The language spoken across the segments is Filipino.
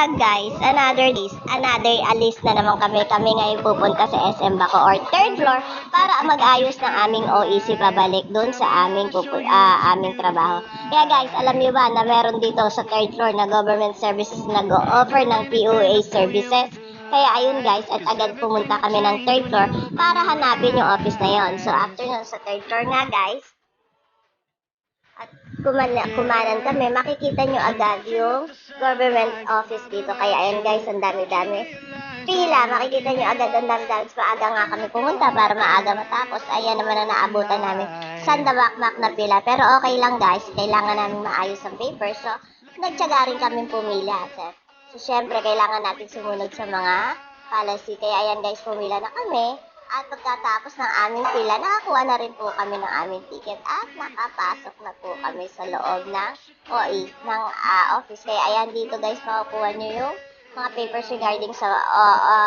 Guys, another alis na naman kami. Kami ngayon pupunta sa SM Baco or third floor para mag-ayos ng aming OEC pabalik doon sa aming trabaho. Kaya guys, alam niyo ba na meron dito sa third floor na government services na nag-o-offer ng POA services? Kaya ayun guys, at agad pumunta kami ng third floor para hanapin yung office na yon. So after nun sa third floor nga guys, at kumanan kami, makikita nyo agad yung government office dito. Kaya ayan guys, ang dami-dami pila. Makikita nyo agad ang dami-dami. Maaga nga kami pumunta para maaga matapos. Ayan naman na naabutan namin. Sandabakmak na pila. Pero okay lang guys, kailangan namin maayos ang paper. So, nagtyaga rin kami pumila. So, syempre, kailangan natin sumunod sa mga policy. Kaya ayan guys, pumila na kami. At pagkatapos ng aming pila, nakakuha na rin po kami ng aming ticket at nakapasok na po kami sa loob ng OE, ng office. Kaya ayan dito guys, makukuha nyo yung mga papers regarding sa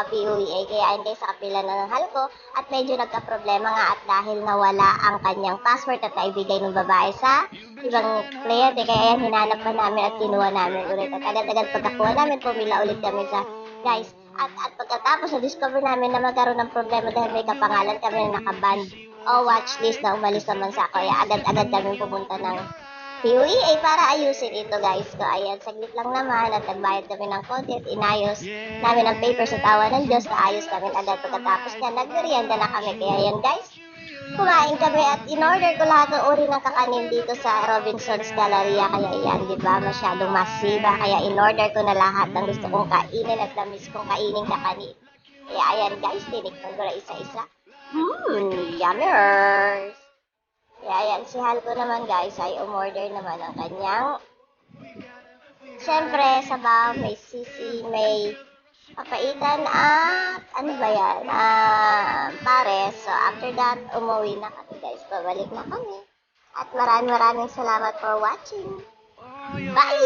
POEA. Kaya ayan guys, sa kapila na ng halko at medyo nagka-problema nga at dahil nawala ang kanyang password at naibigay ng babae sa ibang kliyente. Kaya ayan, hinanap pa namin at kinuha namin ulit. At agad-agad pagkakuha namin, pumila ulit kami sa guys. At pagkatapos na-discover namin na magkaroon ng problema dahil may kapangalan kami na nakaban o watchlist na umalis naman sa ako. Kaya agad-agad kami pumunta ng POEA para ayusin ito guys. So ayan, saglit lang naman at nagbayad kami ng konti at inayos namin ang paper sa tawa ng Diyos. Naayos namin agad pagkatapos niya. Nagmerienda na kami. Kaya ayan guys, kumain kami at in-order ko lahat ng uri ng kakanin dito sa Robinson's Galleria. Kaya yan, di ba, masyadong masiba. Kaya in-order ko na lahat ng gusto kong kainin at namis kong kainin kakanin. Kaya ayan guys, tinikman ko na isa-isa. Yummers! Kaya ayan, si Hal ko naman guys ay umorder naman ang kanyang. Siyempre, sabaw, may sisi, may papaitan at ano ba yan? Pares. So after that, umuwi na kami guys. Pabalik na kami. At maraming salamat for watching. Bye!